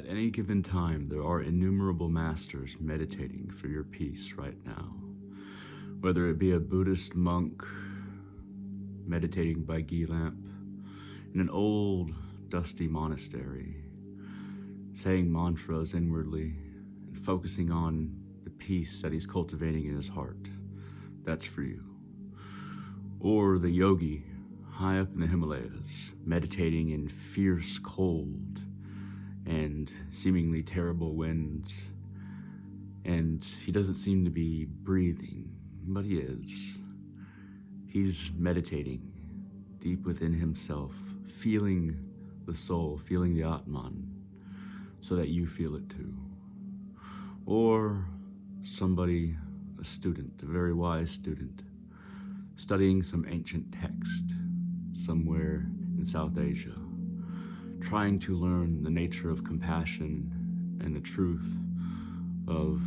At any given time, there are innumerable masters meditating for your peace right now. Whether it be a Buddhist monk meditating by ghee lamp in an old, dusty monastery, saying mantras inwardly and focusing on the peace that he's cultivating in his heart, that's for you. Or the yogi high up in the Himalayas, meditating in fierce cold and seemingly terrible winds, and he doesn't seem to be breathing, but he is. He's meditating deep within himself, feeling the soul, feeling the Atman, so that you feel it too. Or somebody, a student, a very wise student, studying some ancient text somewhere in South Asia, trying to learn the nature of compassion and the truth of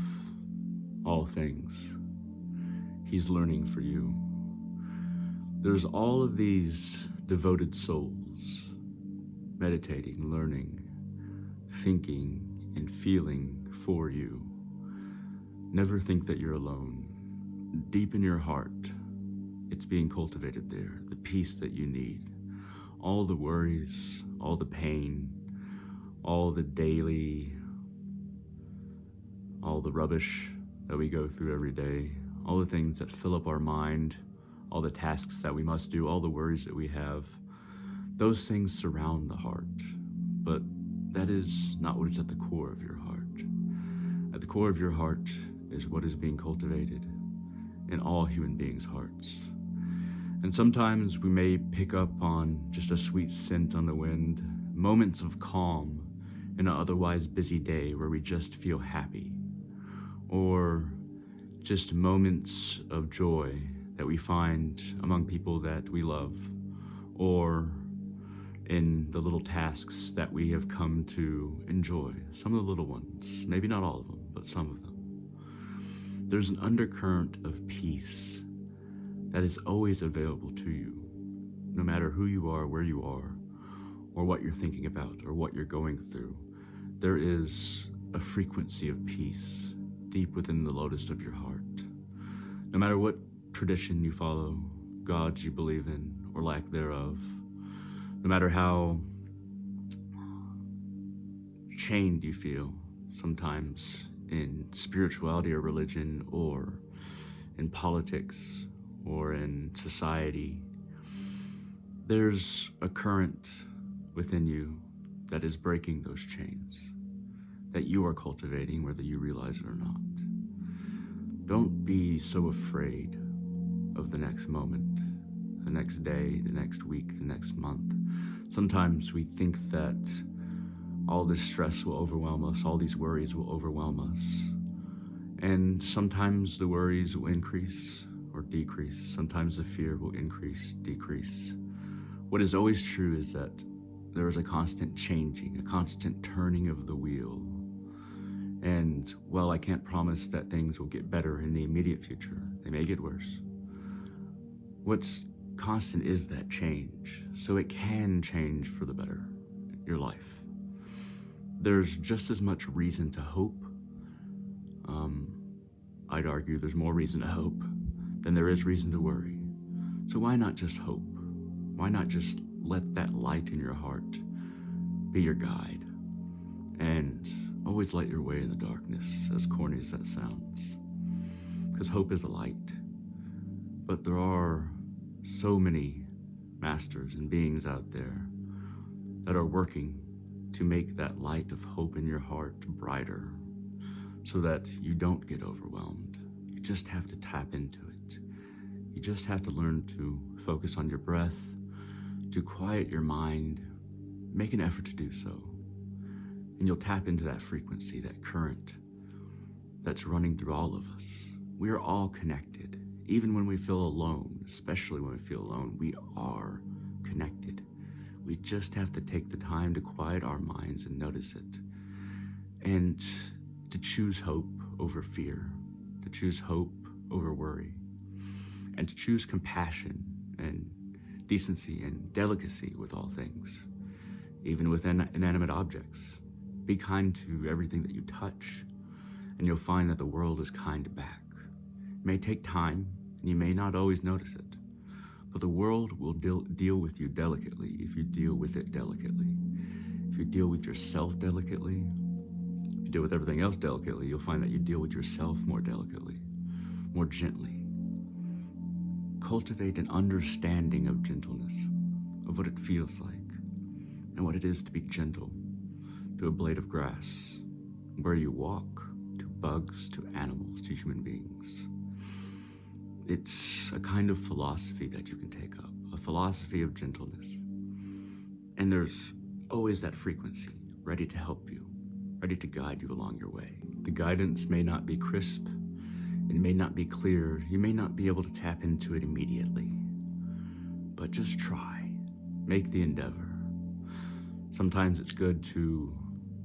all things. He's learning for you. There's all of these devoted souls meditating, learning, thinking, and feeling for you. Never think that you're alone. Deep in your heart, it's being cultivated there, the peace that you need. All the worries, all the pain, all the daily, all the rubbish that we go through every day, all the things that fill up our mind, all the tasks that we must do, all the worries that we have, those things surround the heart. But that is not what is at the core of your heart. At the core of your heart is what is being cultivated in all human beings' hearts. And sometimes we may pick up on just a sweet scent on the wind, moments of calm in an otherwise busy day where we just feel happy, or just moments of joy that we find among people that we love, or in the little tasks that we have come to enjoy. Some of the little ones, maybe not all of them, but some of them. There's an undercurrent of peace that is always available to you, no matter who you are, where you are, or what you're thinking about, or what you're going through. There is a frequency of peace deep within the lotus of your heart. No matter what tradition you follow, gods you believe in, or lack thereof, no matter how chained you feel sometimes in spirituality or religion, or in politics, or in society, there's a current within you that is breaking those chains, that you are cultivating whether you realize it or not. Don't be so afraid of the next moment, the next day, the next week, the next month. Sometimes we think that all this stress will overwhelm us, all these worries will overwhelm us. And sometimes the worries will increase or decrease. Sometimes the fear will increase, decrease. What is always true is that there is a constant changing, a constant turning of the wheel. And while I can't promise that things will get better in the immediate future, they may get worse. What's constant is that change, so it can change for the better, your life. There's just as much reason to hope. I'd argue there's more reason to hope than there is reason to worry. So why not just hope? Why not just let that light in your heart be your guide? And always light your way in the darkness, as corny as that sounds. Because hope is a light. But there are so many masters and beings out there that are working to make that light of hope in your heart brighter, so that you don't get overwhelmed. You just have to tap into it. You just have to learn to focus on your breath, to quiet your mind, make an effort to do so. And you'll tap into that frequency, that current that's running through all of us. We are all connected. Even when we feel alone, especially when we feel alone, we are connected. We just have to take the time to quiet our minds and notice it. And to choose hope over fear, to choose hope over worry, and to choose compassion and decency and delicacy with all things, even with inanimate objects. Be kind to everything that you touch, and you'll find that the world is kind back. It may take time, and you may not always notice it, but the world will deal with you delicately if you deal with it delicately. If you deal with yourself delicately, if you deal with everything else delicately, you'll find that you deal with yourself more delicately, more gently. Cultivate an understanding of gentleness, of what it feels like, and what it is to be gentle to a blade of grass, where you walk, to bugs, to animals, to human beings. It's a kind of philosophy that you can take up, a philosophy of gentleness. And there's always that frequency, ready to help you, ready to guide you along your way. The guidance may not be crisp, it may not be clear, you may not be able to tap into it immediately, but just try, make the endeavor. Sometimes it's good to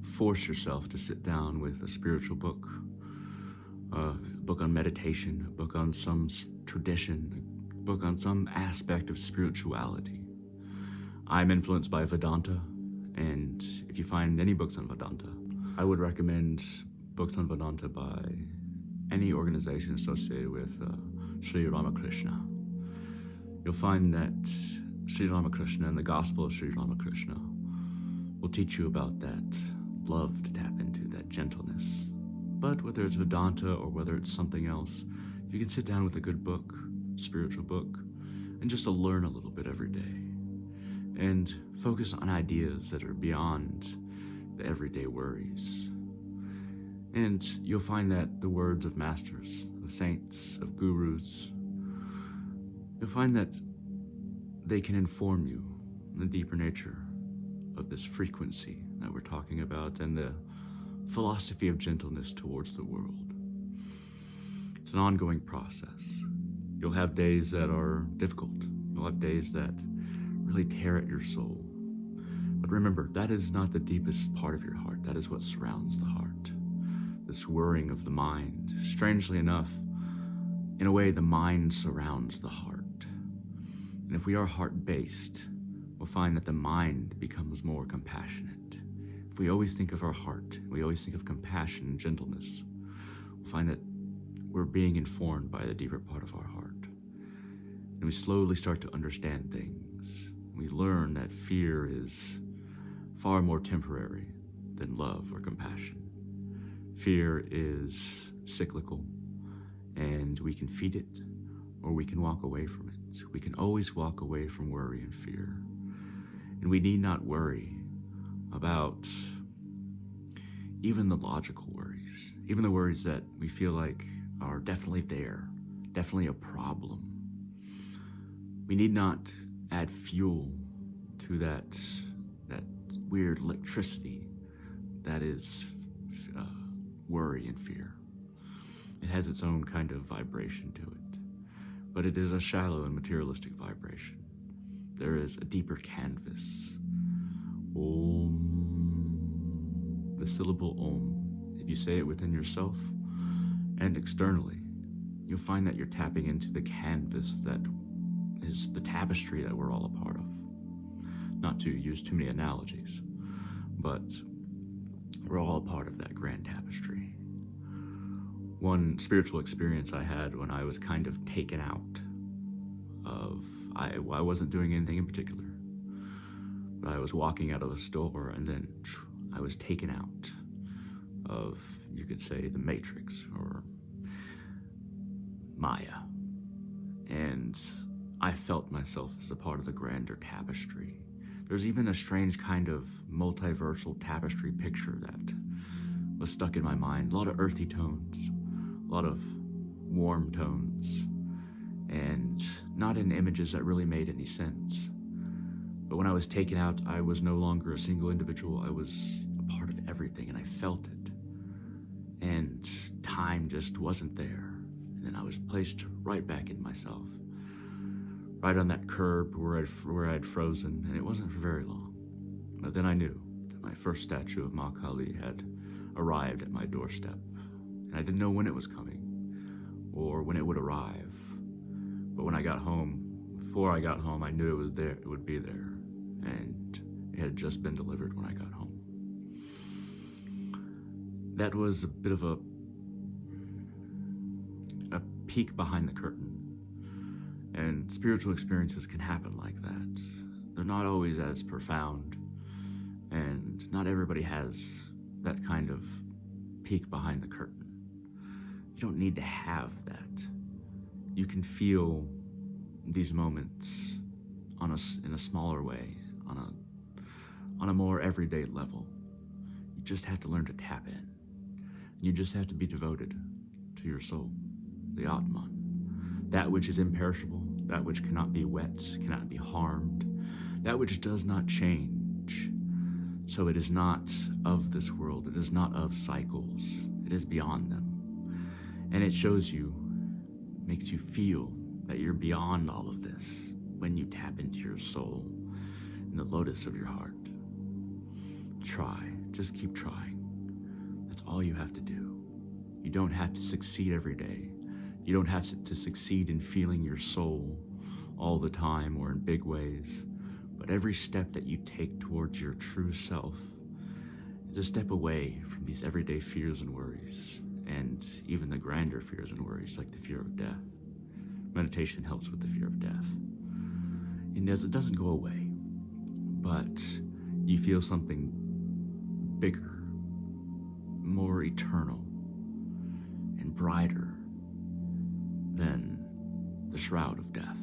force yourself to sit down with a spiritual book, a book on meditation, a book on some tradition, a book on some aspect of spirituality. I'm influenced by Vedanta, and if you find any books on Vedanta, I would recommend books on Vedanta by any organization associated with Sri Ramakrishna. You'll find that Sri Ramakrishna and the Gospel of Sri Ramakrishna will teach you about that love to tap into, that gentleness. But whether it's Vedanta or whether it's something else, you can sit down with a good book, spiritual book, and just to learn a little bit every day. And focus on ideas that are beyond the everyday worries. And you'll find that the words of masters, of saints, of gurus, you'll find that they can inform you on the deeper nature of this frequency that we're talking about and the philosophy of gentleness towards the world. It's an ongoing process. You'll have days that are difficult. You'll have days that really tear at your soul. But remember, that is not the deepest part of your heart. That is what surrounds the heart. This whirring of the mind. Strangely enough, in a way, the mind surrounds the heart. And if we are heart-based, we'll find that the mind becomes more compassionate. If we always think of our heart, we always think of compassion and gentleness, we'll find that we're being informed by the deeper part of our heart. And we slowly start to understand things. We learn that fear is far more temporary than love or compassion. Fear is cyclical, and we can feed it or we can walk away from it. We can always walk away from worry and fear. And we need not worry about even the logical worries, even the worries that we feel like are definitely there, definitely a problem. We need not add fuel to that weird electricity that is worry and fear. It has its own kind of vibration to it, but it is a shallow and materialistic vibration. There is a deeper canvas. Om, the syllable Om, if you say it within yourself and externally, you'll find that you're tapping into the canvas that is the tapestry that we're all a part of. Not to use too many analogies, but we're all a part of that grand tapestry. One spiritual experience I had when I was kind of taken out of, I wasn't doing anything in particular, but I was walking out of a store and then I was taken out of, you could say, the Matrix or Maya. And I felt myself as a part of the grander tapestry. There's even a strange kind of multiversal tapestry picture that was stuck in my mind. A lot of earthy tones, a lot of warm tones, and not in images that really made any sense. But when I was taken out, I was no longer a single individual. I was a part of everything, and I felt it. And time just wasn't there. And then I was placed right back in myself, right on that curb where I'd frozen, and it wasn't for very long. But then I knew that my first statue of Ma Kali had arrived at my doorstep, and I didn't know when it was coming or when it would arrive. But when I got home, before I got home, I knew it was there. It would be there, and it had just been delivered when I got home. that was a bit of a peek behind the curtain. And spiritual experiences can happen like that. They're not always as profound, and not everybody has that kind of peek behind the curtain. You don't need to have that. You can feel these moments in a smaller way, on a more everyday level. You just have to learn to tap in. You just have to be devoted to your soul, the Atman, that which is imperishable, that which cannot be wet, cannot be harmed, that which does not change. So it is not of this world, it is not of cycles, it is beyond them. And it shows you, makes you feel that you're beyond all of this when you tap into your soul in the lotus of your heart. Try, just keep trying. That's all you have to do. You don't have to succeed every day. You don't have to succeed in feeling your soul all the time or in big ways. But every step that you take towards your true self is a step away from these everyday fears and worries, and even the grander fears and worries like the fear of death. Meditation helps with the fear of death. It doesn't go away, but you feel something bigger, more eternal, and brighter than the shroud of death.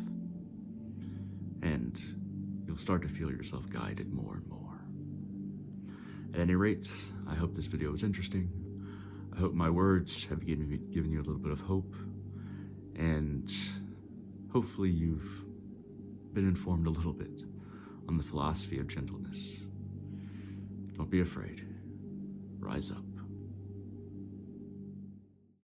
And you'll start to feel yourself guided more and more. At any rate, I hope this video was interesting. I hope my words have given you a little bit of hope, and hopefully you've been informed a little bit on the philosophy of gentleness. Don't be afraid. Rise up.